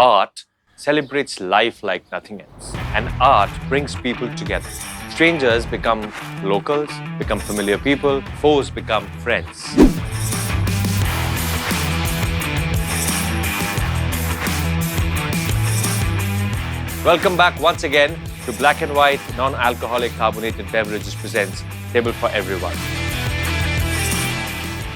art celebrates life like nothing else. And art brings people together. Strangers become locals, become familiar people, foes become friends. Welcome back once again to Black and White Non-Alcoholic Carbonated Beverages presents Table for Everyone,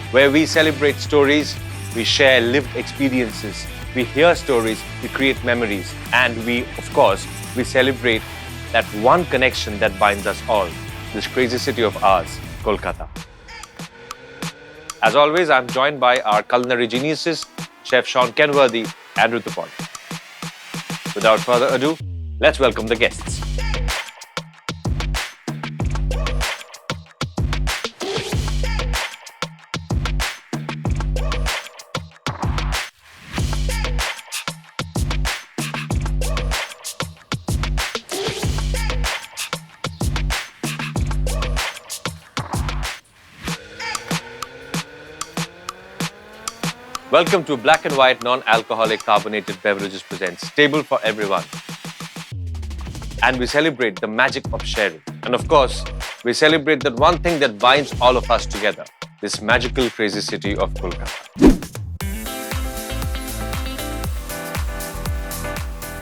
where we celebrate stories, we share lived experiences, we hear stories, we create memories, and of course, we celebrate that one connection that binds us all, this crazy city of ours, Kolkata. As always, I'm joined by our culinary geniuses, Chef Shaun Kenworthy and Rituparna. Without further ado, let's welcome the guests. Welcome to Black and White Non-Alcoholic Carbonated Beverages presents Table for Everyone. And we celebrate the magic of sharing. And of course, we celebrate that one thing that binds all of us together, this magical crazy city of Kolkata.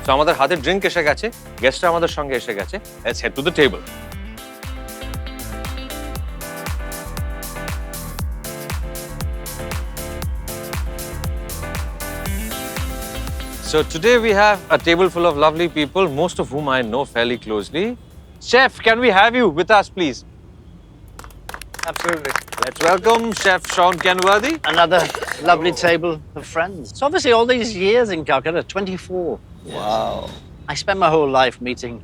So, আমাদের হাতে drink এসে গেছে, গেস্টরা আমাদের সঙ্গে এসে গেছে. Let's head to the table. So today we have a table full of lovely people, most of whom I know fairly closely. Chef, can we have you with us, please? Absolutely. Let's welcome Chef Shaun Kenworthy. Another lovely table of friends. So obviously all these years in Calcutta, 24. Wow. I spent my whole life meeting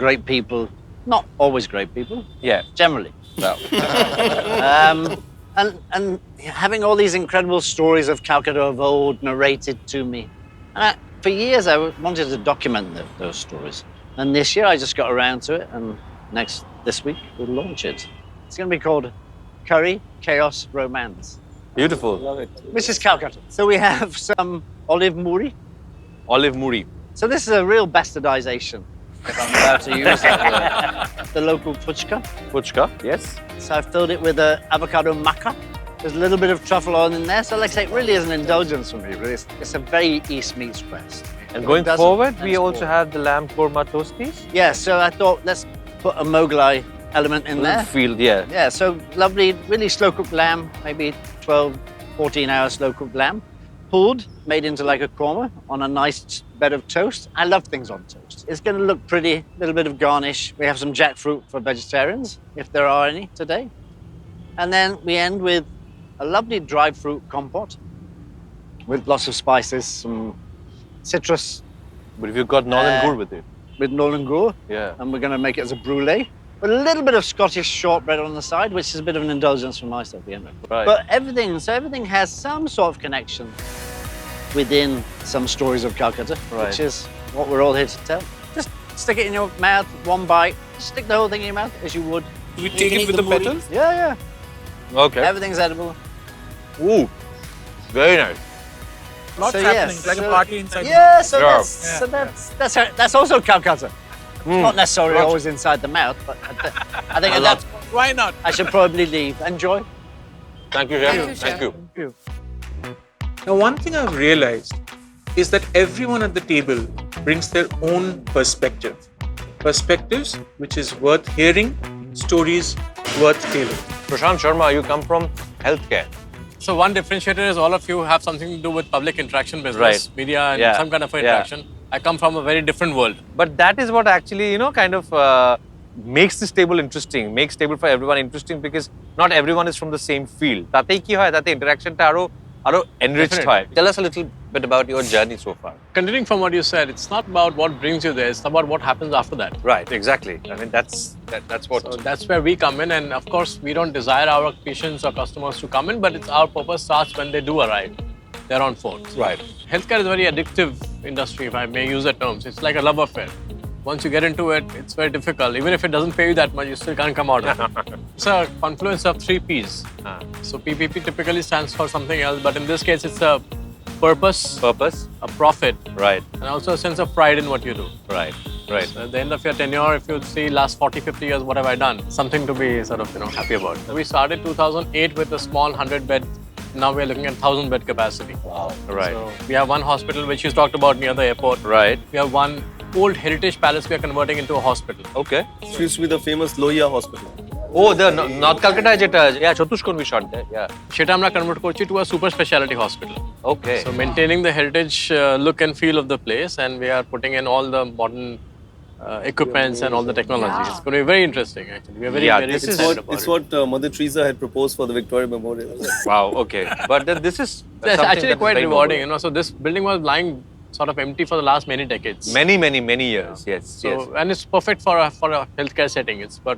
great people. Not always great people. Yeah. Generally. Well. And having all these incredible stories of Calcutta of old narrated to me. And for years I wanted to document those stories. And this year I just got around to it, and this week we'll launch it. It's going to be called Curry, Chaos, Romance. Beautiful. Love it. This is Calcutta. So we have some olive muri. Olive muri. So this is a real bastardization, if I'm allowed to use that word. The local puchka. Puchka, yes. So I've filled it with avocado maca. There's a little bit of truffle oil in there. So like I say, it really is an indulgence for me. Really. It's a very East meets West. And going forward, we also have the lamb korma toasties. Yeah, so I thought let's put a Mughlai element in there. Field, yeah. Yeah, so lovely, really slow-cooked lamb, maybe 12, 14-hour slow-cooked lamb. Pulled, made into like a korma on a nice bed of toast. I love things on toast. It's going to look pretty, a little bit of garnish. We have some jackfruit for vegetarians, if there are any today. And then we end with a lovely dried fruit compote with lots of spices, some citrus. But if you've got Northern Gur with it. With Northern Gur. Yeah. And we're going to make it as a brulee. With a little bit of Scottish shortbread on the side, which is a bit of an indulgence from my side at the end. Right. But everything has some sort of connection within some stories of Calcutta, right, which is what we're all here to tell. Just stick it in your mouth, one bite. Stick the whole thing in your mouth as you would. Do we take it with the petals? Yeah. Okay. Everything's edible. Ooh, very nice. Lots happening, like a party inside. Yeah, so Yeah. that's also Calcutta. Not necessarily always inside the mouth, but I think that's. Why not? I should probably leave. Enjoy. Thank you, Chef. Thank you. Now, one thing I've realized is that everyone at the table brings their own perspective. Perspectives which is worth hearing, stories worth telling. Prashant Sharma, you come from healthcare. So one differentiator is all of you have something to do with public interaction business, Right. media and Yeah. some kind of interaction. I come from a very different world. But that is what actually, kind of makes this table interesting, makes table for everyone interesting, because not everyone is from the same field. তাতেই কি হয়, তাতে interaction টা আরো enriched হয়. Tell us a little bit about your journey so far. Continuing from what you said, it's not about what brings you there, it's about what happens after that. Right, exactly. I mean, that's what. So that's where we come in, and of course, we don't desire our patients or customers to come in, but it's our purpose starts when they do arrive. They're on phones. Right. Healthcare is a very addictive industry, if I may use the terms. It's like a love affair. Once you get into it, it's very difficult. Even if it doesn't pay you that much, you still can't come out of it. It's a confluence of 3 Ps. So PPP typically stands for something else, but in this case, it's a purpose, Purpose. a profit, Right. and also a sense of pride in what you do. Right. Right. So at the end of your tenure, if you see last 40, 50 years, what have I done? Something to be sort of, happy about. We started 2008 with a small 100-bed. Now we're looking at 1,000-bed capacity. Wow. Right. So we have one hospital, which you talked about near the airport. Right. We have one old heritage palace we are converting into a hospital. Okay. It used to be the famous Lohia Hospital. Oh, the North Calcutta jeta. Yeah, Chatushkon we shot there. Yeah. সেটা আমরা convert করছি to a super specialty hospital. Okay. So maintaining the heritage look and feel of the place, and we are putting in all the modern equipments and all the technology. It's going to be very interesting, actually. We are very, Yeah, very this is excited about It's it. what Mother Teresa had proposed for the Victoria Memorial. Wow. Okay. But then this is It's something actually that is quite very rewarding, noble. So this building was lying sort of empty for the last many decades. Many years. Yes. So, Yes. and it's perfect for a healthcare setting. It's got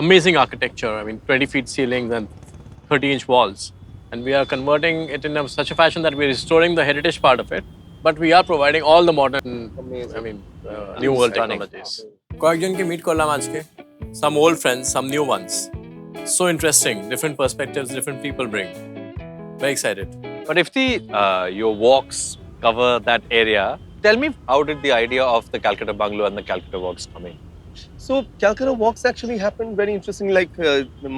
amazing architecture. I mean, 20 feet ceilings and 30-inch walls. And we are converting it in such a fashion that we're restoring the heritage part of it, but we are providing all the modern, new world Stunning. technologies. কয়েকজনকে meet করলাম আজকে. Some old friends, some new ones. So interesting. Different perspectives, different people bring. Very excited. But if your walks cover that area, tell me, how did the idea of the Calcutta Bungalow and the Calcutta Walks come in? So Calcutta Walks actually happened very interesting, like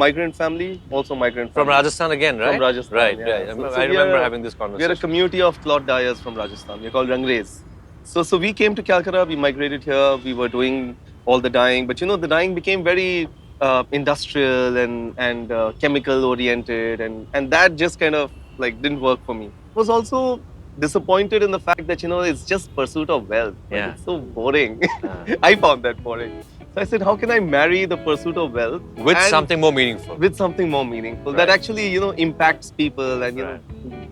migrant family, also migrant From family. Rajasthan again, right? From Rajasthan, Right. yeah. Right. So I we remember are- having this We are a conversation. community of cloth dyers from Rajasthan. We're called Rangres. So we came to Calcutta, we migrated here, we were doing all the dyeing, but the dyeing became very industrial and chemical oriented, and that just kind of like didn't work for me. I was also disappointed in the fact that it's just pursuit of wealth. Like, Yeah. it's so boring. I found that boring. So I said, how can I marry the pursuit of wealth With and something more meaningful. with something more meaningful that Right. actually impacts people and Right.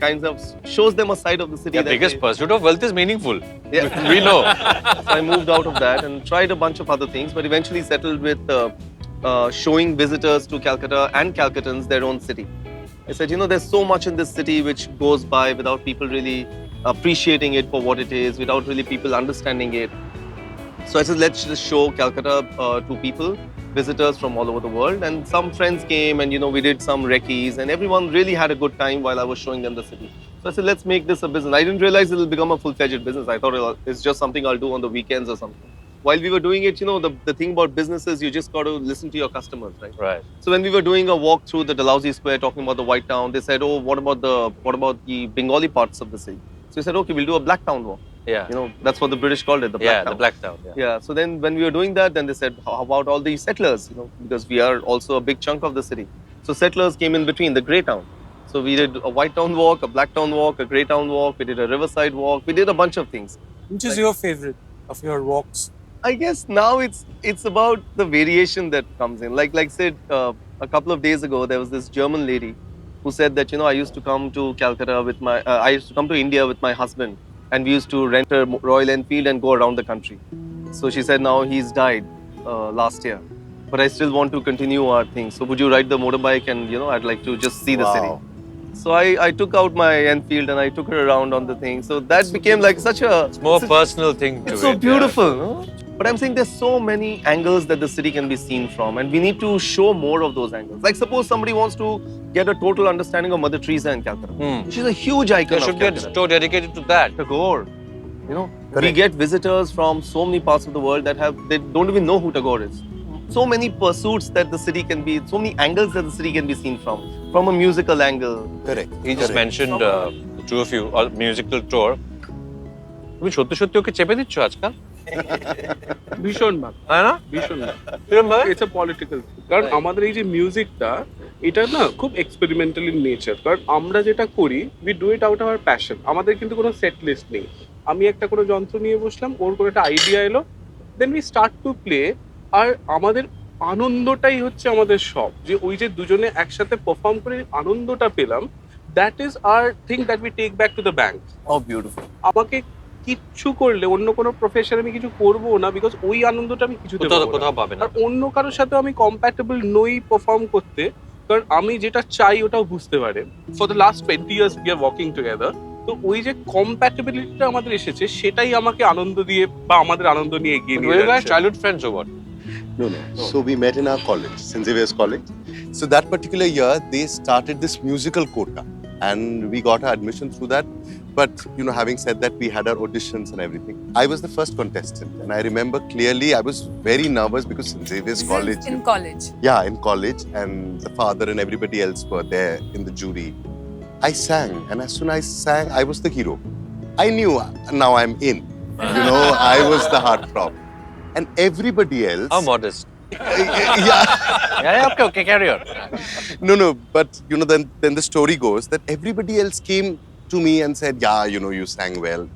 kinds of shows them a side of the city. The that biggest they- pursuit of wealth is meaningful. Yeah. We know. So I moved out of that and tried a bunch of other things, but eventually settled with showing visitors to Calcutta and Calcuttans their own city. I said, there's so much in this city which goes by without people really appreciating it for what it is, without really people understanding it. So I said, let's just show Calcutta to people, visitors from all over the world. And some friends came and, we did some recce's and everyone really had a good time while I was showing them the city. So I said, let's make this a business. I didn't realize it'll become a full-fledged business. I thought it's just something I'll do on the weekends or something. While we were doing it, the thing about business is you just got to listen to your customers, right? Right. So when we were doing a walk through the Dalhousie Square talking about the White Town, they said, oh, what about the Bengali parts of the city? So we said, okay, we'll do a Black Town walk. Yeah. That's what the British called it, the Black Yeah, Town. the Black Town. Yeah. Yeah, so then when we were doing that, then they said, how about all the settlers, because we are also a big chunk of the city. So settlers came in between, the Grey Town. So we did a White Town walk, a Black Town walk, a Grey Town walk, we did a Riverside walk, we did a bunch of things. Which is your favorite of your walks? I guess now it's about the variation that comes in. Like said, a couple of days ago, there was this German lady who said that, I used to come to Calcutta I used to come to India with my husband, and we used to rent a Royal Enfield and go around the country. So she said now he's died last year, but I still want to continue our thing. So would you ride the motorbike and, I'd like to just see the city. So I took out my Enfield and I took her around on the thing. So that became like such a... It's more personal thing to It's it. so beautiful, no? But I'm saying there's so many angles that the city can be seen from, and we need to show more of those angles. Like suppose somebody wants to get a total understanding of Mother Teresa in Calcutta. She's a huge icon There of should be a Calcutta. store dedicated to that. Tagore. We get visitors from so many parts of the world they don't even know who Tagore is. So many pursuits that the city can be, so many angles that the city can be seen from a musical angle. Correct. He just mentioned the two of you, a musical tour. তুমি সত্যি সত্যি ওকে চেপে দিচ্ছ আজকাল? ভীষণ ভালো, হ্যাঁ না? ভীষণ ভালো। কিরম ভাবে? ইটস আ পলিটিক্যাল, কারণ আমাদের এই যে মিউজিকটা, এটা না খুব এক্সপেরিমেন্টাল ইন নেচার। কারণ আমরা যেটা করি, we do it out hour passion. আমাদের কিন্তু কোনো সেট লিস্ট নেই। আমি একটা কোনো যন্ত্র নিয়ে বসলাম, ওর কোনো একটা আইডিয়া এলো, then we start to play. আর আমাদের আনন্দটাই হচ্ছে আমাদের সব, যে ওই যে দুজনে একসাথে পারফর্ম করে আনন্দটা পেলাম, that is our thing that we take back to the bank. Oh, beautiful. আমাকে কিচ্ছু করলে, অন্য কোনো প্রফেশনে আমি কিছু করবো না, বিকজ ওই আনন্দটা আমি কিছুতে পাবো না। কোথাও পাবে না। আর অন্য কারোর সাথে আমি কম্প্যাটেবল নই পারফর্ম করতে, কারণ আমি যেটা চাই ওটাও বুঝতে পারে। For the last 20 years we are working together, তো ওই যে কম্প্যাটেবিলিটিটা আমাদের এসেছে, সেটাই আমাকে আনন্দ দিয়ে বা আমাদের আনন্দ নিয়ে এগিয়ে নিয়ে Were you guys যাচ্ছে। childhood friends or what? No. So we met in our college, St. Xavier's College. So that particular year, they started this musical quota, and we got our admission through that. But having said that, we had our auditions and everything. I was the first contestant, and I remember clearly I was very nervous because St. Xavier's College. In college. Yeah, in college, and the father and everybody else were there in the jury. I sang, and as soon as I sang, I was the hero. I knew now I'm in. I was the heartthrob, and everybody else. How modest. Yeah. Okay, carry on. No, but then the story goes that everybody else came to me and said, yeah, you sang well,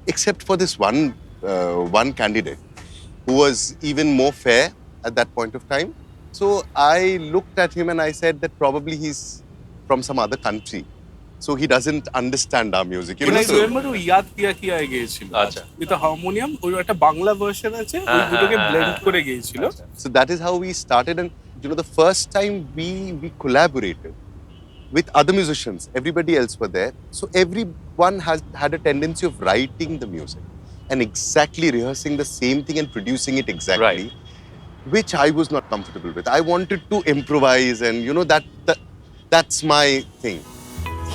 except for this one candidate who was even more fair at that point of time. So I looked at him and I said that probably he's from some other country, so he doesn't understand our music. I remember ও ইয়াদ কিয়া কিয়ায় গিয়েছিল আচ্ছা with a harmonium, ওর একটা Bangla version আছে, ওই দুটোকে blend করে গিয়েছিল। So that is how we started, and the first time we collaborated with other musicians. Everybody else were there, so everyone had a tendency of writing the music and exactly rehearsing the same thing and producing it exactly, which I was not comfortable with. I wanted to improvise, and that's my thing.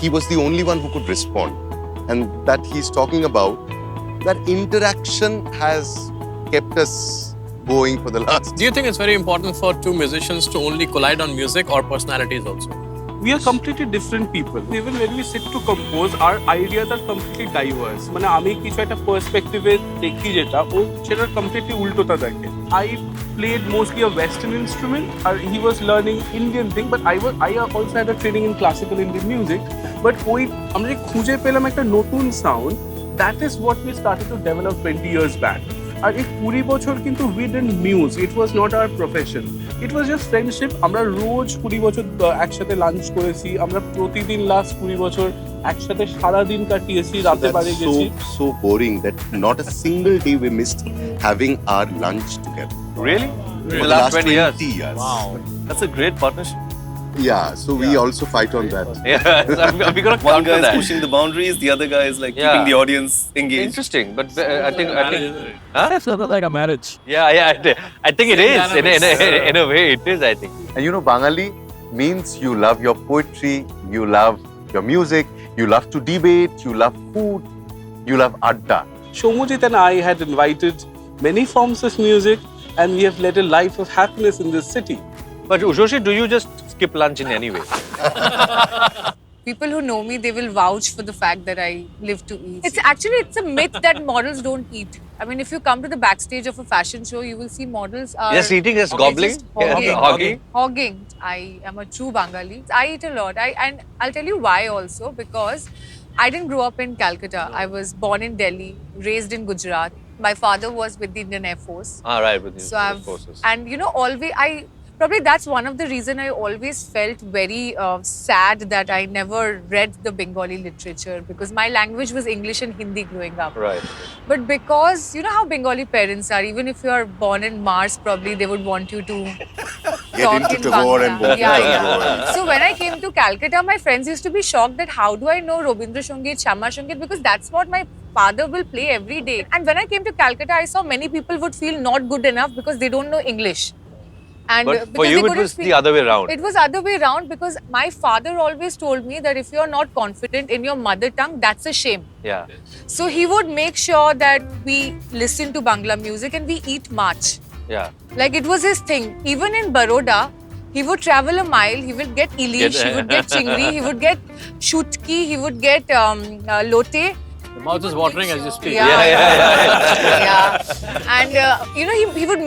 He was the only one who could respond, and that he's talking about, that interaction has kept us going for the last. Do you think it's very important for two musicians to only collide on music or personalities also? We are completely different people. Even when we sit to compose, our ideas are completely diverse. মানে আমি কিছু একটা পার্সপেক্টিভে দেখি যেটা ও সেটা completely উল্টোটা দেখে। I played mostly a Western instrument, or he was learning Indian thing, but I also had a training in classical Indian music. But ওই আমরা যে খুঁজে পেলাম একটা নতুন sound, that is what we started to develop 20 years back. আর এই 20 বছর কিন্তু we didn't muse. It was not our profession. It was just friendship. আমরা রোজ 20 বছর একসাথে লাঞ্চ করেছি, আমরা প্রতিদিন লাস্ট 20 বছর একসাথে সারা দিন কাটিয়েছি, রাতে বাড়ি গেছি। So boring that not a single day we missed having our lunch together. Really? For The last 20 years? years. Wow. That's a great partnership. Yeah, so we also fight on that. Yeah, so we're gonna One counter guy is that. pushing the boundaries, the other guy is like Yeah. keeping the audience engaged. Interesting, but I think huh? It's not like a marriage. I think it is in a way it is, I think. And Bangali means you love your poetry, you love your music, you love to debate, you love food, you love adda. Shomujit and I had invited many forms of music, and we have led a life of happiness in this city. But Ushoshi, do you just skip lunch in any way? People who know me, they will vouch for the fact that I live to eat. It's a myth that models don't eat. I mean, if you come to the backstage of a fashion show, you will see models are Just eating, just gobbling, just hogging. hogging. Hogging. I am a true Bengali. I eat a lot. And I'll tell you why also, because I didn't grow up in Calcutta. I was born in Delhi, raised in Gujarat. My father was with the Indian Air Force. Right, with the So I've, forces. and probably that's one of the reason I always felt very sad that I never read the Bengali literature, because my language was English and Hindi growing up. Right. But because you know how Bengali parents are, even if you are born in Mars, probably they would want you to Get talk into in Tagore Bangla. and Bhopal. Yeah. So when I came to Calcutta, my friends used to be shocked that how do I know Robindra Sangeet, Shyama Sangeet, because that's what my father will play every day. And when I came to Calcutta, I saw many people would feel not good enough because they don't know English. And But for because you, they it couldn't was the other way around. It was other way around, because my father always told me that if you're not confident in your mother tongue, that's a shame. Yeah. So he would make sure that we listen to Bangla music and we eat mach. Yeah. Like it was his thing. Even in Baroda, he would travel a mile, he would get ilish, he would get chingri, he would get shutki, he would get lote. The mouth is watering as you speak. Yeah. And he would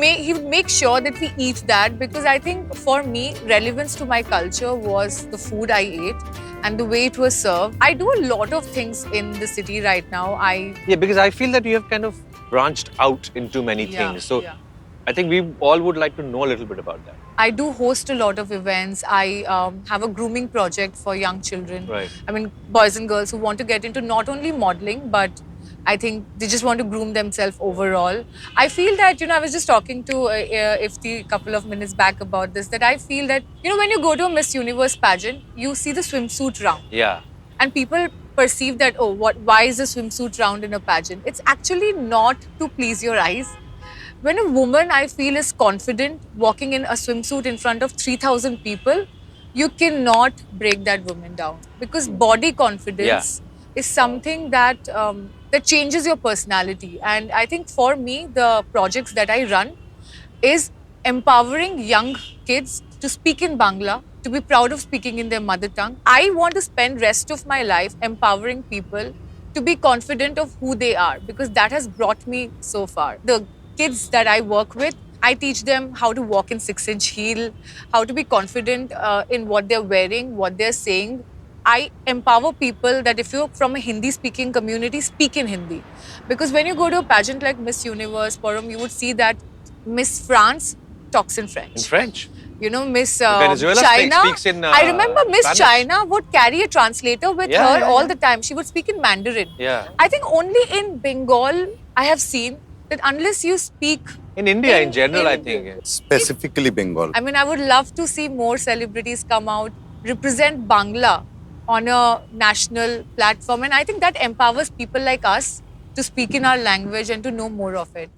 make sure that we eat that, because I think for me, relevance to my culture was the food I ate and the way it was served. I do a lot of things in the city right now. Because I feel that you have kind of branched out into many things. So I think we all would like to know a little bit about that. I do host a lot of events. I have a grooming project for young children. Right. I mean, boys and girls who want to get into not only modeling, but I think they just want to groom themselves overall. I feel that, I was just talking to Ifti a couple of minutes back about this, that I feel that, when you go to a Miss Universe pageant, you see the swimsuit round. Yeah. And people perceive that, why is the swimsuit round in a pageant? It's actually not to please your eyes. When a woman, I feel, is confident walking in a swimsuit in front of 3,000 people, you cannot break that woman down. Because body confidence is something that that changes your personality. And I think for me, the projects that I run is empowering young kids to speak in Bangla, to be proud of speaking in their mother tongue. I want to spend rest of my life empowering people to be confident of who they are, because that has brought me so far. The kids that I work with, I teach them how to walk in 6-inch heel, how to be confident in what they're wearing, what they're saying. I empower people that if you're from a Hindi speaking community, speak in Hindi. Because when you go to a pageant like Miss Universe, Param, you would see that Miss France talks in French. In French. You know, Miss Venezuela China. speaks in I remember Miss Spanish. China would carry a translator with Yeah, her yeah, all yeah. the time. She would speak in Mandarin. Yeah. I think only in Bengal I have seen that unless you speak In India, in general, I think. Specifically Bengal. I mean, I would love to see more celebrities come out, represent Bangla on a national platform. And I think that empowers people like us to speak in our language and to know more of it.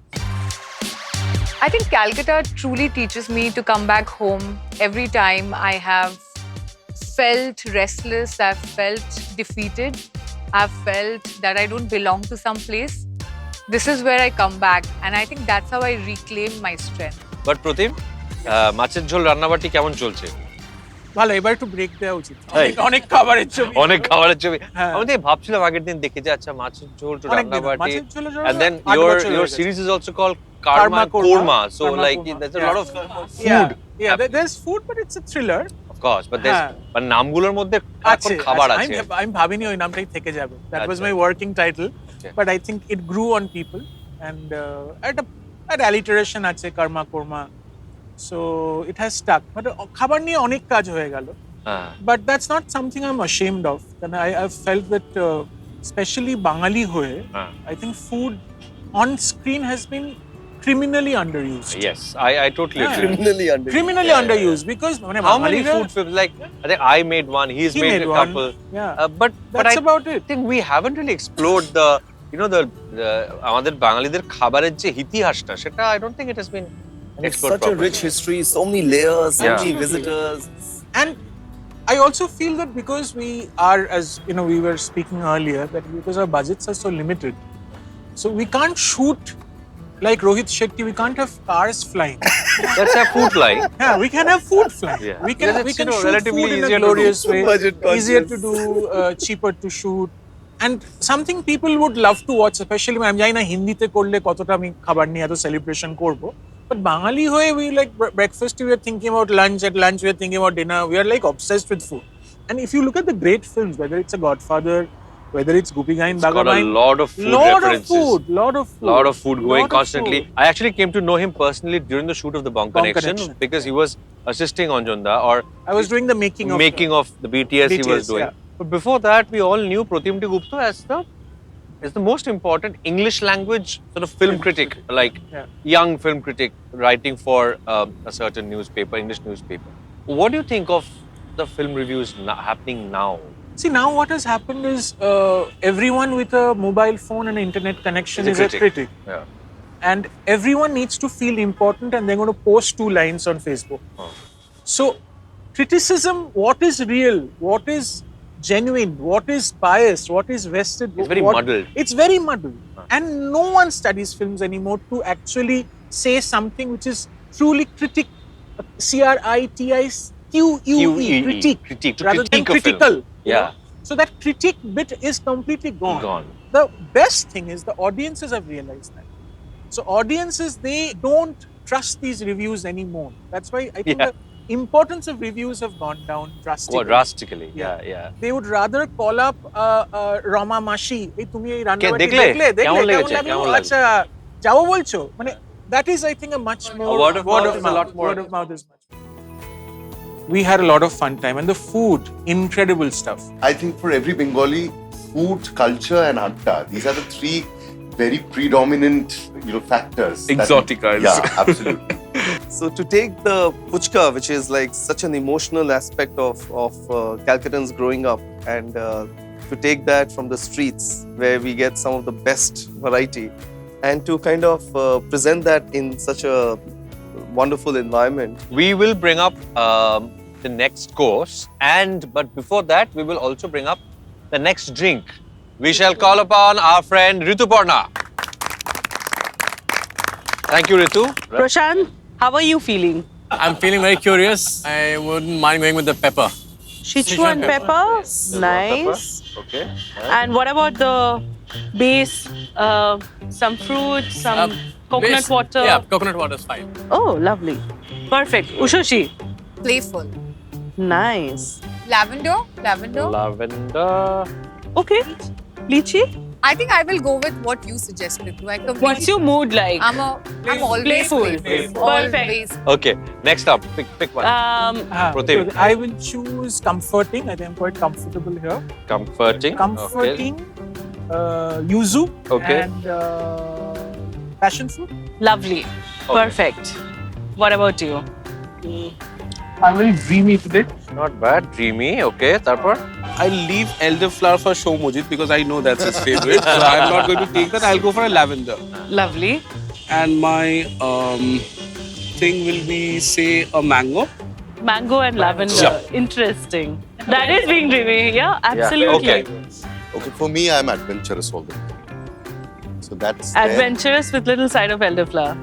I think Calcutta truly teaches me to come back home every time I have felt restless, I've felt defeated, I've felt that I don't belong to some place. This is where I come back, and I think that's how I reclaim my strength. But Pratim, মাছের ঝোল রান্নাবাটি কেমন চলছে? ভালো, এবার একটু break দেওয়া উচিত। এই। অনেক খাবারের ছবি। অনেক খাবারের ছবি। হ্যাঁ। আমি তো ভাবছিলাম আগের দিন দেখে যে আচ্ছা মাছের ঝোল তো অনেক দিন, রান্নাবাটি। মাছের ঝোলের জন্য And then 8 your বছর হয়ে your গেছে। series is also called Karma Korma. So Karma like Korma. there's a Yeah. lot of Yeah, food. yeah, there's food, but it's a thriller. Of course, but there's হ্যাঁ। but নামগুলোর মধ্যে এখন খাবার আছে। আমি ভাবিনি ওই নামটাই থেকে যাবে। That was আচ্ছা। my working title, Okay. but I think it grew on people, and at alliteration আছে Karma Korma, so it has stuck. But খাবার নিয়ে অনেক কাজ হয়ে গেল, হ্যাঁ। but that's not something I'm ashamed of. And I've felt that, especially Bangali হয়ে, হ্যাঁ। I think food on screen has been criminally underused. Yes, I totally Yeah. agree. Criminally Yeah, underused because How many food films? Like I think I made one. He's He made made a one. couple. Yeah. But That's I about it. think we haven't really explored the আমাদের বাঙালিদের খাবারের যে ইতিহাসটা সেটা I don't think it has been It's explored such a properly. rich history, so many layers, so Yeah. many visitors. And I also feel that because we are, as you know, we were speaking earlier, that because our budgets are so limited, so we can't shoot like Rohit Shetty. We can't have cars flying. Let's have food flying. Yeah, we can have food flying. Yeah. We Because can it's, we can you know, shoot relatively food in easier a to do. glorious way, Budget conscious. easier to do, cheaper to shoot, and something people would love to watch. Especially when I'm জানি না হিন্দিতে করলে কতটা আমি খাবার নিয়ে এত celebration করব. But Bangali হয়ে we like breakfast we are thinking about lunch, at lunch we are thinking about dinner. We are like obsessed with food. And if you look at the great films, whether it's a Godfather, whether it's Gupi Gain, Got a Bagabain, lot of food references. lot of food, Lot of food going lot of constantly. food. I actually came to know him personally during the shoot of the Bong Bong Connection Connection, because he was assisting Anjunda or I was doing the making of the BTS he was BTS, doing. yeah. But before that, we all knew Pratim T. Gupta as the most important English language sort of film critic, like Yeah. young film critic writing for a certain newspaper, English newspaper. What do you think of the film reviews happening now? See, now what has happened is everyone with a mobile phone and an internet connection Is is a a critic. Yeah. And everyone needs to feel important and they're going to post 2 lines on Facebook. Oh. So, criticism, what is real, what is genuine, what is biased, what is vested. It's very muddled. It's very muddled. And no one studies films anymore to actually say something which is truly CRITIQUE, critique, Critique, to rather than critique a film. critical. you Yeah. know. So that critique bit is completely gone. Gone. The best thing is the audiences have realized that. So audiences, they don't trust these reviews anymore. That's why I think Yeah. the importance of reviews have gone down drastically. Oh, drastically. Yeah. Yeah. They would rather call up Rama Mashi, এই তুমি এই রান্নাবাটি দেখলে? দেখলে কেমন কেমন লেগেছে? লাগলো? কেমন লাগলো? আচ্ছা যাও বলছো, মানে that is I think a much more word of mouth is a lot more. Word of mouth is much. We had a lot of fun time, and the food, incredible stuff. I think for every Bengali, food, culture, and adda, these are the 3 very predominant, factors. Exoticas. Yeah, absolutely. So to take the puchka, which is like such an emotional aspect of Calcuttans growing up, and to take that from the streets where we get some of the best variety, and to kind of present that in such a wonderful environment. We will bring up the next course, but before that, we will also bring up the next drink. we shall call upon our friend Rituparna. Thank you, Ritu. Prashant, how are you feeling? I'm feeling very curious. I wouldn't mind going with the pepper. Sichuan pepper, nice. Okay. And what about the base? Some fruit, some coconut Base- water. Yeah, coconut water is fine. Oh, lovely. Perfect. Ushoshi, Playful. nice. Lavender. Lavender. Lavender. Okay. Lychee, I think I will go with what you suggest, Ritu. I completely. what's your mood like? I'm always Playful. playful. Perfect. Always. Okay. Next up, pick one. Prateek. So I will choose comforting. I think I'm quite comfortable here. Comforting. Comforting, yuzu, Okay. and passion fruit. Lovely. Perfect. What about you? I'm very dreamy today. Okay. Not bad. Dreamy. Okay. Tarpar. I'll leave elderflower for Shomojit because I know that's his favorite. So I'm not going to take that. I'll go for a lavender. Lovely. And my thing will be, say, a mango. Mango and lavender. Yeah. Interesting. That is being dreamy. Yeah, absolutely. Okay. Okay, for me, I'm adventurous all the time. So that's there. Adventurous with little side of elderflower.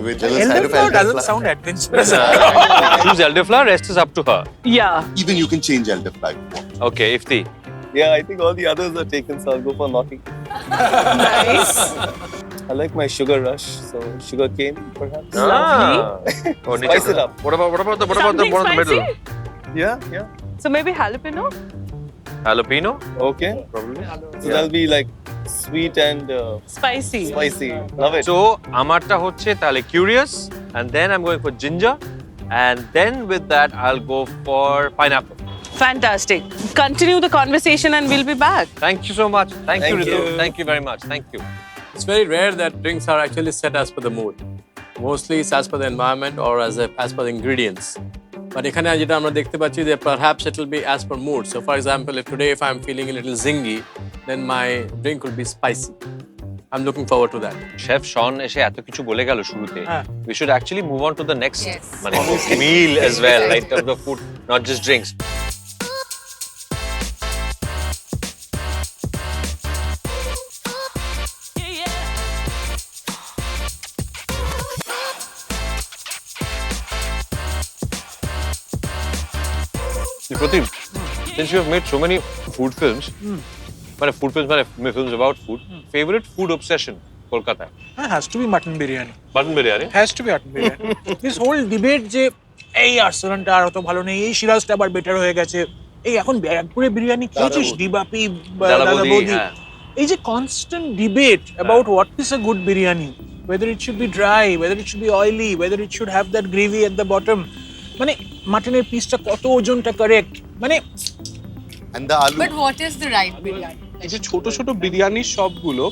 With the side of Elderflower doesn't elderflower. sound adventurous. Choose elderflower. Rest is up to her. Yeah. Even you can change elderflower. Okay. Ifti. Yeah, I think all the others are taken, so I'll go for naughty. Nice. I like my sugar rush, so sugar cane, perhaps. Lovely. Oh, Spice it up. What about the Something one in the middle? spicy? Yeah. So maybe jalapeno? Jalapeno. Okay. Probably. So that'll be like sweet and Spicy. spicy. Love it. So amarta hocche tale curious, and then I'm going for ginger, and then with that I'll go for pineapple. Fantastic. Continue the conversation and we'll be back. Thank you so much. Thank you, Thank Ritu. you. Thank you very much. Thank you. It's very rare that drinks are actually set as per the mood. Mostly it's as per the environment or as per the ingredients. But এখানে যেটা আমরা দেখতে পাচ্ছি যে perhaps it will be as per mood. So for example, if today I'm feeling a little zingy, then my drink will be spicy. I'm looking forward to that. Chef Shaun এসে এত কিছু বলে গেল শুরুতে. We should actually move on to the next Yes. meal as well, right? In terms of food, not just drinks. Prateek, since you have made so many food films, films about food, favorite food obsession, Kolkata? It has to be mutton biryani. Mutton biryani. Has to be mutton biryani. This whole debate যে এই আর্সেনালটা আর অত ভালো নেই, এই সিরাজটা আবার better হয়ে গেছে, এই এখন ব্যারাকপুরে বিরিয়ানি খেয়েছিস ডিবাপি দাদা বৌদি, এই যে constant debate about what is a good biryani, whether it should be dry, whether it should be oily, whether it should have that gravy at the bottom, মানে মাটনের পিসটা কত ওজনটা কারেক্ট, মানে And the aloo. But what is the right biryani? এই যে ছোট ছোট বিরিয়ানির শপগুলো,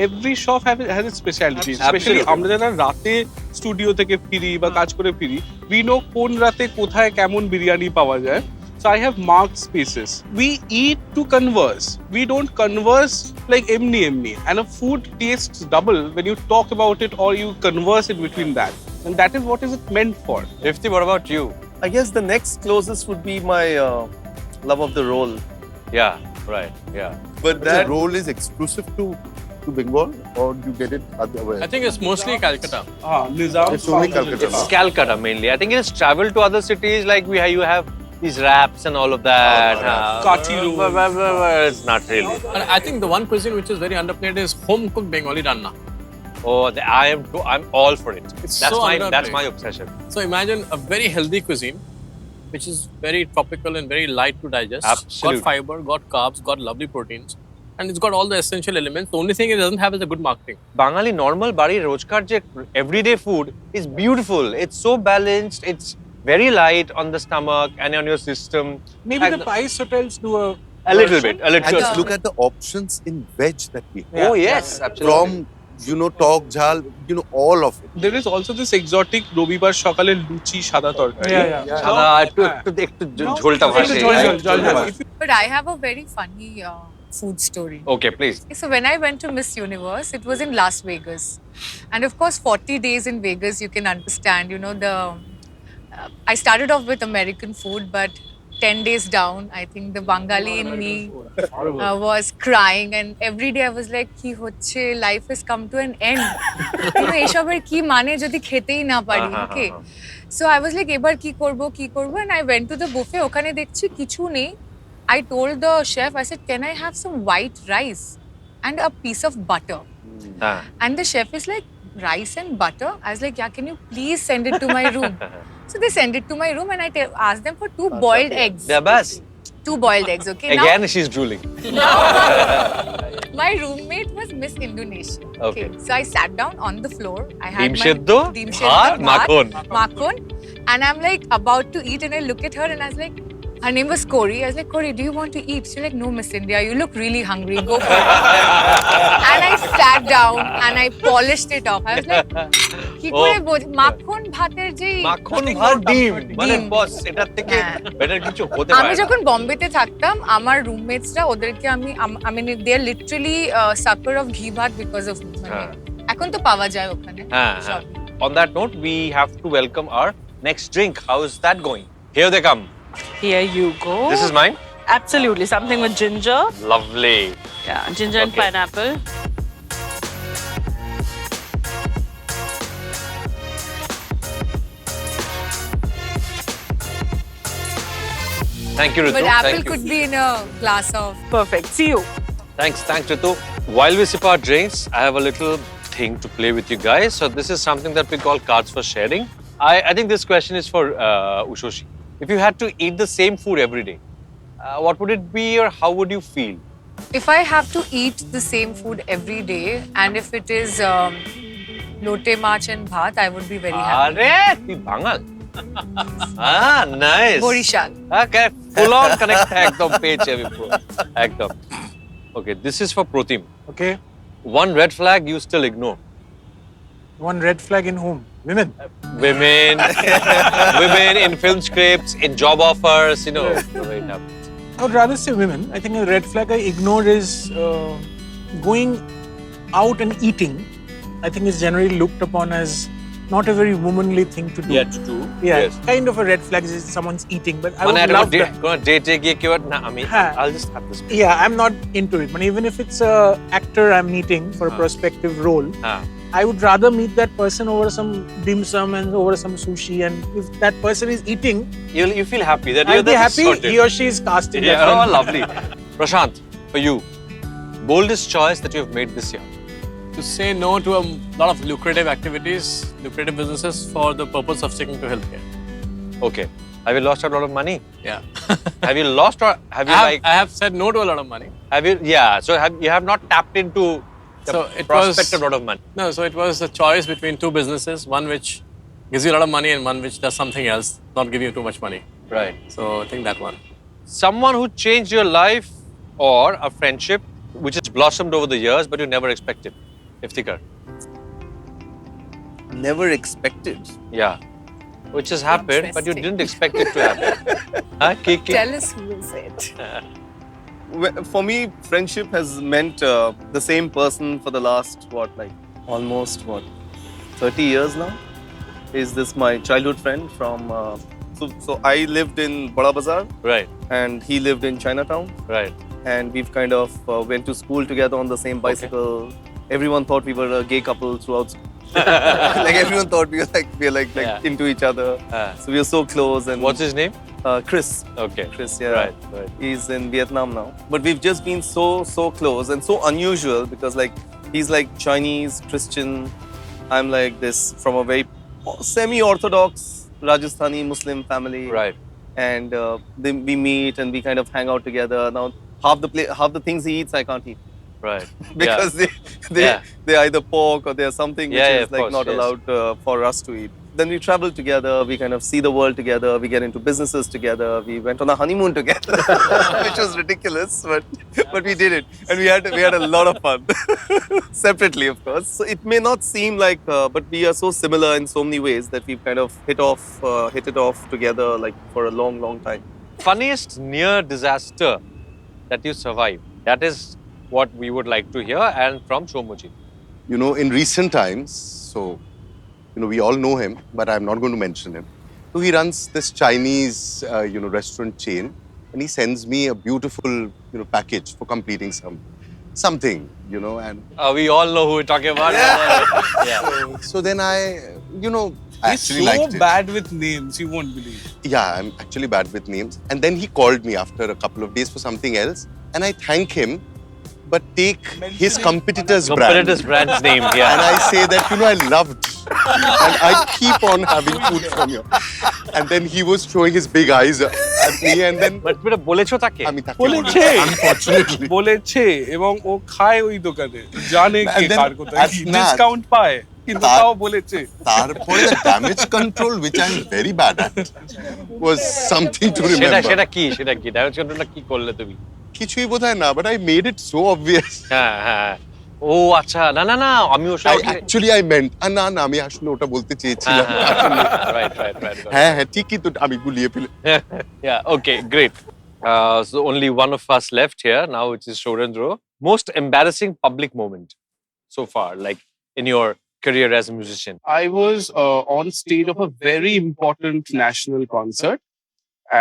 every shop has a speciality. Specially আমরা যারা রাতে স্টুডিও থেকে ফিরি বা কাজ করে ফিরি, উই নো কোন রাতে কোথায় কেমন বিরিয়ানি পাওয়া যায়। So I have marked spaces. We eat to converse. We don't converse like emni. And a food tastes double when you talk about it or you converse in between that. And that is what is it meant for. Ifti, what about you? I guess the next closest would be my love of the roll. Yeah, right, yeah. But But the role is exclusive to Bengal, or you get it otherwise? I think it's mostly Calcutta. Nizam. It's only Calcutta. It's Calcutta mainly. I think it has traveled to other cities like you have these wraps and all of that. Kathi roll. It's not really. And I think the one cuisine which is very underplayed is home-cooked Bengali ranna. Oh, I'm all for it. It's That's so my underplayed. obsession. So imagine a very healthy cuisine, which is very tropical and very light to digest. Absolutely. Got fiber, got carbs, got lovely proteins, and it's got all the essential elements. The only thing it doesn't have is a good marketing. Bangali normal bari rojkar je everyday food is beautiful. It's so balanced. It's very light on the stomach and on your system. maybe And the Pice hotels do a little bit. And just look at the options in veg that we have. Oh yes, absolutely. From, tok, jhal, all of it. There is also this exotic রবিবার সকালে লুচি সাদা তরকারি। সাদা একটু ঝোলটা ভাসে। But I have a very funny food story. Okay, please. So when I went to Miss Universe, it was in Las Vegas. And of course, 40 days in Vegas, you can understand, I started off with American food, but 10 days down. I think the Bengali in me was crying, and every day I was like, "Ki hochhe, life has come to an end." Eshober ki mane jodi khetei na pari. Okay. So I was like, ebar ki korbo, and I went to the buffet. Okhane dekhchi kichu nei. I told the chef, I said, "Can I have some white rice and a piece of butter?" And the chef is like, "Rice and butter?" I was like, "Yeah, can you please send it to my room?" So they send it to my room, and I asked them for 2 boiled eggs. Yeah, bas. 2 boiled eggs, okay? Again, she's drooling. My roommate was Miss Indonesia. Okay. So I sat down on the floor. I had Deem my Bhat, Makhon. Makhon. And I'm like about to eat, and I look at her and I was like, her name was Corey. I was like, "Corey, do you want to eat?" She's like, "No, Miss India, you look really hungry. Go for it." And I sat down and I polished it off. I was like, "Ki kore makhon bhater je Makhon bhat deem. Mane boss, etar theke better kichu hote pare. আমি যখন বোম্বেতে থাকতাম আমার রুমমেটসরা ওদেরকে I mean they are literally sucker of ghee bhat because of me. এখন তো পাওয়া যায় ওখানে। On that note, we have to welcome our next drink. How is that going? Here they come. Here you go. This is mine? Absolutely. Something with ginger. Lovely. Yeah, ginger and pineapple. Thank you, Ritu. But apple Thank you. could be in a glass of. Perfect. See you. Thanks, Ritu. While we sip our drinks, I have a little thing to play with you guys. So this is something that we call cards for sharing. I think this question is for Ushoshi. If you had to eat the same food every day, what would it be or how would you feel? If I have to eat the same food every day, and if it is lote mach and bhat, I would be very happy. Arey, tu Bengal. Nice. Borishal. Okay, full on connect ekdom page hai bro. Ekdom. Okay, this is for Protim. Okay. One red flag you still ignore. One red flag in whom? Women. Women, women in film scripts, in job offers, you know. I would rather say women. I think a red flag I ignore is going out and eating. I think is generally looked upon as not a very womanly thing to do. Yeah, to do. Yeah, Yes. kind of a red flag is someone's eating, but I would love that. I'll just have this. Yeah, I'm not into it. But even if it's a actor I'm meeting for a prospective role, I would rather meet that person over some dim sum and over some sushi. And if that person is eating, You feel happy that I'll you're be happy sorted. he or she is casting. Yeah, that oh, film. lovely. Prashant, for you, boldest choice that you have made this year. To say no to a lot of lucrative activities, lucrative businesses for the purpose of sticking to healthcare. Okay. Have you lost a lot of money? Yeah. Have you lost or have you I have said no to a lot of money. Have you? Yeah. So you have not tapped into the So it prospective was lot of money. No, so it was a choice between 2 businesses, one which gives you a lot of money and one which does something else, not give you too much money. Right. So I think that one. Someone who changed your life or a friendship which has blossomed over the years but you never expected. Iftikhar. Never expected. Yeah. Which has happened, but you didn't expect it to happen. Kiki? Tell us who is it. For me, friendship has meant the same person for the last, almost 30 years now. Is this my childhood friend from, so I lived in Bada Bazaar Right. and he lived in Chinatown. Right. And we've kind of went to school together on the same bicycle. Everyone thought we were a gay couple throughout school. Like everyone thought we were like Yeah. into each other. So we were so close. And What's his name? Chris. Okay. Chris, yeah. Right. He's in Vietnam now. But we've just been so close and so unusual because he's like Chinese, Christian. I'm like this from a very semi-orthodox Rajasthani Muslim family. Right. And then we meet and we kind of hang out together. Now half the things he eats I can't eat. Right. Because they either pork or there's something which is of course, not yes. allowed for us to eat. Then we travel together, we kind of see the world together, we get into businesses together, we went on a honeymoon together, which was ridiculous, but we did it. And we had a lot of fun, separately of course. So it may not seem like, but we are so similar in so many ways that we've kind of hit it off together like for a long time. Funniest near disaster that you survived. That is what we would like to hear, and from Shomuji. In recent times, so, we all know him, but I'm not going to mention him. So So he runs this Chinese, restaurant chain, and he sends me a beautiful, package for completing something, and We all know who we're talking about. Yeah. so then I He's actually so liked it. bad with names, you won't believe. Yeah, I'm actually bad with names. And then he called me after a couple of days for something else, and I thank him, but take his competitor's Competitor's brand. brand's name. And Yeah. I say that, I loved. And I keep on having food from you. And then he was showing his big eyes at me, and then But বলেছো তাকে? আমি তাকে বলেছে? বলেছি, unfortunately. বলেছে এবং ও খায় ওই দোকানে জানে কে And then কার কোথায় at Nat- ডিসকাউন্ট পায় কিন্তু তার- তাও বলেছে তারপরে the damage control, which I'm very bad at, was something to সেটা remember. সেটা কি? সেটা কি? ড্যামেজ কন্ট্রোলটা কি করলে তুমি? কিছুই বোধহয় না, but I made it so obvious. হ্যাঁ হ্যাঁ। ও আচ্ছা, না না না, আমি ওর সাথে Actually, I meant, না আমি আসলে ওটা বলতে চেয়েছিলাম। Right right right. হ্যাঁ, ঠিকই তো, আমি গুলিয়ে ফেলে। Yeah, okay, great. So only one of us left here now, which is Shorendro. Most embarrassing public moment so far, like in your career as a musician. I was on stage of a very important national concert,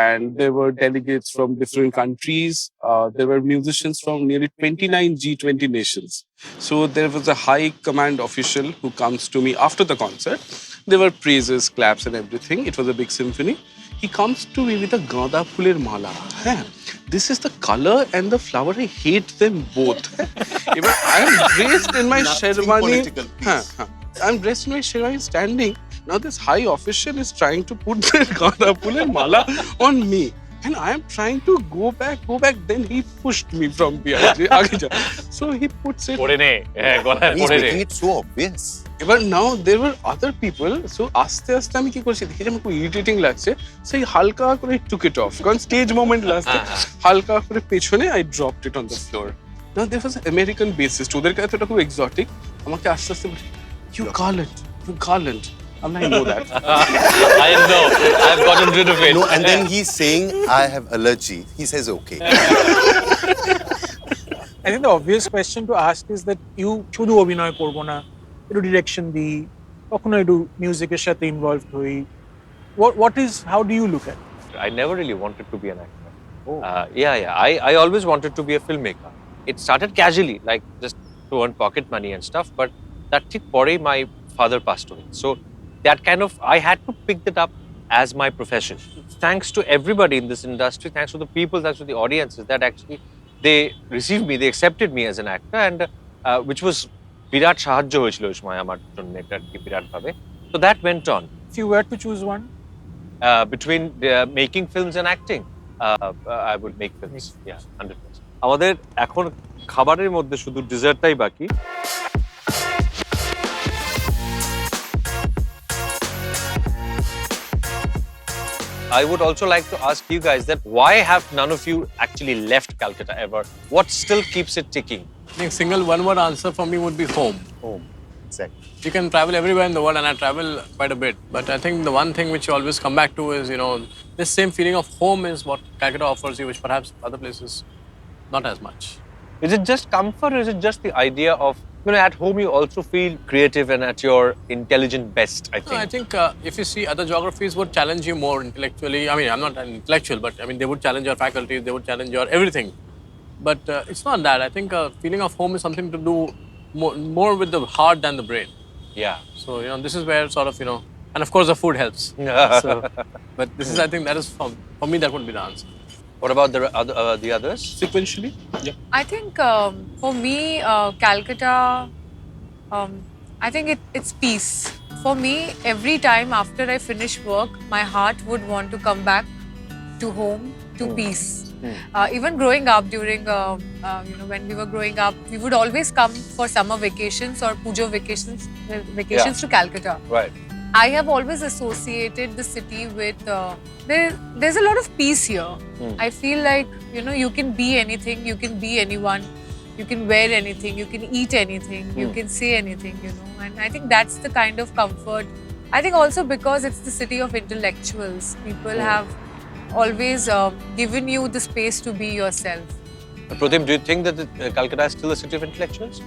and there were delegates from different countries. There were musicians from nearly 29 G20 nations. So there was a high command official who comes to me after the concert. There were praises, claps, and everything. It was a big symphony. He comes to me with a ganda phuler mala. This is the color and the flower. I hate them both. Even I am dressed in my sherwani. political, please. I'm dressed in my sherwani, standing. Now this high official is trying to put the ganda phuler mala on me. And I am trying to go back. Then he pushed me from behind. So he puts it. পড়ে নে, হ্যাঁ গলায় He's পড়ে নে। making it so obvious. But now there were other people. So আস্তে আস্তে আমি কি করছি দেখি যে আমার খুব ইরিটেটিং লাগছে, সেই হালকা করে took it off. কারণ স্টেজ মোমেন্ট লাস্টে হালকা করে পেছনে I dropped it on the floor. Now there was an American bassist. ওদের কাছে এটা খুব exotic. আমাকে আস্তে আস্তে বলে, you garland. I'm like, I know that. I know, I've gotten rid of it. No, and then he's saying, I have allergy. He says, okay. I think the obvious question to ask is that you শুধু অভিনয় করবো না, একটু direction দিই, কখনো একটু মিউজিকের সাথে ইনভলভড হই। How do you look at it? I never really wanted to be an actor. I always wanted to be a filmmaker. It started casually, like just to earn pocket money and stuff, but that ঠিক পরেই my father passed away. So that kind of, I had to pick that up as my profession. Thanks to everybody in this industry, thanks to the people, thanks to the audiences that actually, they received me, they accepted me as an actor, and which was বিরাট সাহায্য হয়েছিল ওই সময় আমার জন্য, এটা কি বিরাট ভাবে। So that went on. If you were to choose one, Between making films and acting, I would make films. Yeah, 100%. আমাদের এখন খাবারের মধ্যে শুধু ডেজার্টটাই বাকি। I would also like to ask you guys that why have none of you actually left Calcutta ever? What still keeps it ticking? I think single one-word answer for me would be home. Home. Exactly. You can travel everywhere in the world, and I travel quite a bit. But I think the one thing which you always come back to is, this same feeling of home is what Calcutta offers you, which perhaps other places not as much. Is it just comfort, or is it just the idea of, at home you also feel creative and at your intelligent best, I think? No, I think if you see other geographies would challenge you more intellectually. I mean, I'm not an intellectual, but I mean, they would challenge your faculties, they would challenge your everything. But it's not that. I think feeling of home is something to do more with the heart than the brain. Yeah. So, this is where sort of, and of course the food helps. So, but this is, I think that is, for me, that would be the answer. What about the others? Sequentially, I think for me, Calcutta, I think it's peace. For me, every time after I finish work, my heart would want to come back to home, to peace. Even growing up during, when we were growing up, we would always come for summer vacations or Pujo vacations to Calcutta. Right. I have always associated the city with, there's a lot of peace here. I feel like, you can be anything, you can be anyone, you can wear anything, you can eat anything, you can say anything, and I think that's the kind of comfort. I think also because it's the city of intellectuals, people have always given you the space to be yourself. Pratim, do you think that Calcutta is still a city of intellectuals?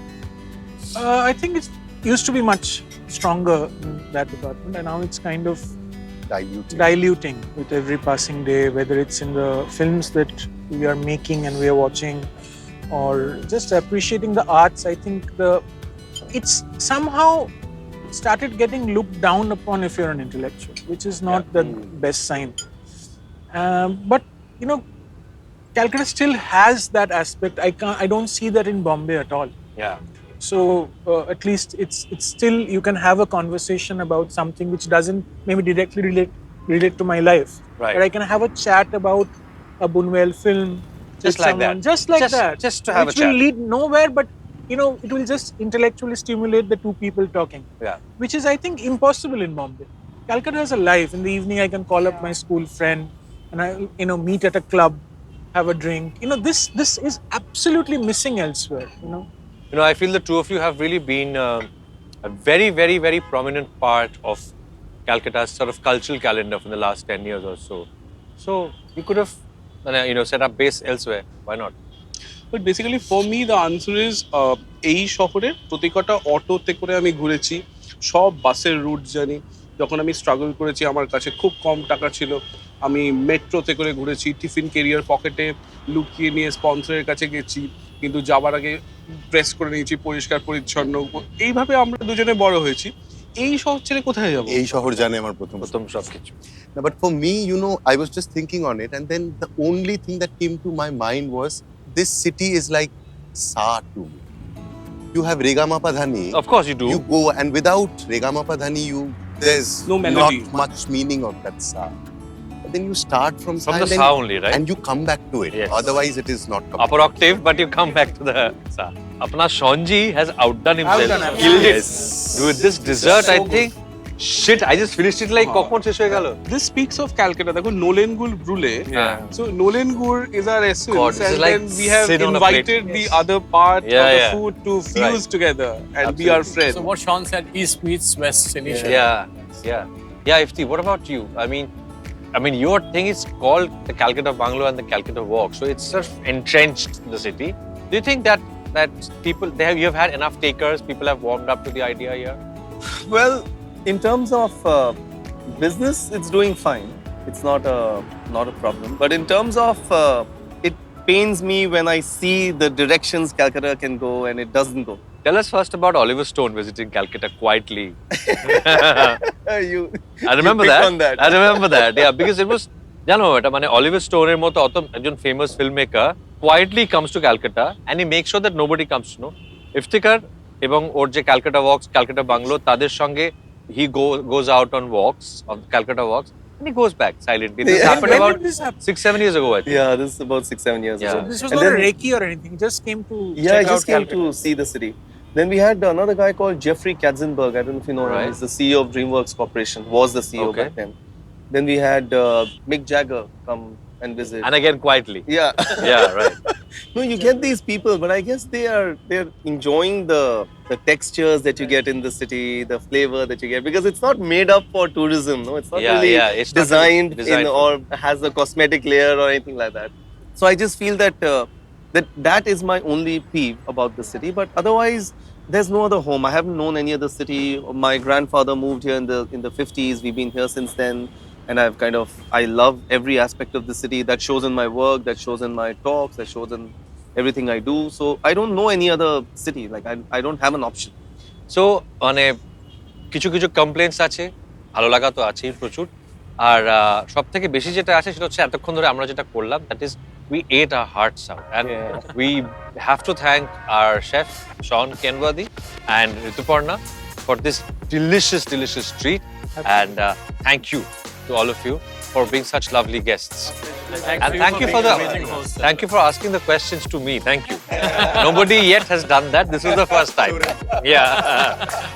I think it used to be much stronger in that department, and now it's kind of diluting with every passing day, whether it's in the films that we are making and we are watching, or just appreciating the arts. I think it's somehow started getting looked down upon if you're an intellectual, which is not the best sign. But you know, Calcutta still has that aspect. I don't see that in Bombay at all. Yeah. So at least it's still, you can have a conversation about something which doesn't maybe directly relate to my life. Right. But I can have a chat about a Bunwell film. Just with like someone, that. Just like that. Just to have which a chat. will lead nowhere, but you know, it will just intellectually stimulate the two people talking. Yeah. Which is, I think, impossible in Bombay. Calcutta has a life. In the evening, I can call up my school friend and I meet at a club, have a drink. You know, this is absolutely missing elsewhere. You know, I feel the two of you have really been a very, very, very prominent part of Calcutta's sort of cultural calendar for the last 10 years or so. So you could have, set up base elsewhere. Why not? But basically for me the answer is এই শহরের প্রত্যেকটা অটোতে করে আমি ঘুরেছি, সব বাসের root জানি। যখন আমি স্ট্রাগল করেছি, আমার কাছে খুব কম টাকা ছিল, আমি মেট্রোতে করে ঘুরেছি, টিফিন ক্যারিয়ার পকেটে লুকিয়ে নিয়ে স্পন্সরের কাছে গেছি, কিন্তু যাবার আগে প্রেস করে নিয়েছি পরিষ্কার পরিচ্ছন্ন। এইভাবে আমরা দুজনে বড় হয়েছি। এই শহর ছেড়ে কোথায় যাবো? এই শহর জানে আমার প্রথম সবকিছু। No, but for me, I was just thinking on it, and then the only thing that came to my mind was this city is like Sa to me. You have Regamapadhani. Of course you do. You go, and without Regamapadhani, there's No melody. not much meaning of that Sa. But then you start from Sa, the and then- Sa only, right? And you come back to it. Yes. Otherwise, it is not coming. Upper octave, but you come back to the Sa. Apna Shaun ji has outdone himself. Outdone, Killed it. Yes. With this dessert, I think. Shit, I just finished it like কখন শেষ হয়ে গেল? This speaks of Calcutta. দেখো নোলেন গুড় ব্রুলে। Yeah. So নোলেন গুড় is our essence, God, this and is like then we have sin on a invited plate. the other part Yeah, of the yeah. food to fuse Right. together and be our friend. So what Shaun said, East meets West initially. Yeah, Ifti, what about you? I mean, your thing is called the Calcutta Bungalow and the Calcutta Walk, so it's sort of entrenched in the city. Do you think that people you have had enough takers? People have warmed up to the idea here. Well, in terms of business, it's doing fine. It's not a problem. But in terms of it pains me when I see the directions Calcutta can go and it doesn't go. Tell us first about Oliver Stone visiting Calcutta quietly. I remember you picked that. on that. I remember that. Yeah, because it was, Oliver Stone er moto ekjon famous filmmaker quietly comes to Calcutta and he makes sure that nobody comes to know. Iftikhar ebong or je Calcutta Walks, Calcutta Bungalow, tader songe he goes out on walks, on Calcutta Walks, and he goes back silently. This happened When about did this happen? 6-7 years ago, I think. Yeah, this is about 6-7 years Yeah. ago. This was And not then- a recce or anything. He just came to Yeah, check I out just came Calcutta. to see the city. Then we had another guy called Jeffrey Katzenberg. I don't know if you know him. Right. He's the CEO of DreamWorks Corporation. Was the CEO Okay. back then. Then we had Mick Jagger come and visit. And again quietly. Yeah. Yeah, right. No, you get these people, but I guess they're enjoying the textures that you get in the city, the flavor that you get, because it's not made up for tourism. No, it's not really it's not designed designed or has a cosmetic layer or anything like that. So I just feel that that is my only peeve about the city. But otherwise, there's no other home. I haven't known any other city. My grandfather moved here in the 50s. We've been here since then. And I love every aspect of the city. That shows in my work, that shows in my talks, that shows in everything I do. So I don't know any other city. Like I don't have an option. So কিছু complaints আছে, ভালো লাগা তো আছেই প্রচুর, আর সব থেকে বেশি যেটা আছে সেটা হচ্ছে এতক্ষণ ধরে আমরা যেটা করলাম, that is we ate our hearts out, and we have to thank our chef Shaun, Kenworthy and Rituparna for this delicious treat. And thank you to all of you for being such lovely guests. And thank you for thank you for asking the questions to me. Thank you. Nobody yet has done that. This is the first time. Yeah.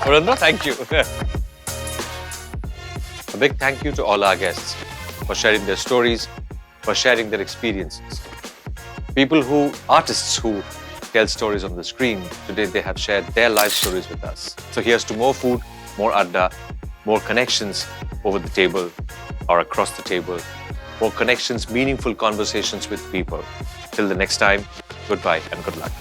Purandra, thank you. A big thank you to all our guests for sharing their stories, for sharing their experiences. Artists who tell stories on the screen, today they have shared their life stories with us. So here's to more food, more adda, more connections over the table or across the table, more connections, meaningful conversations with people. Till the next time, goodbye and good luck.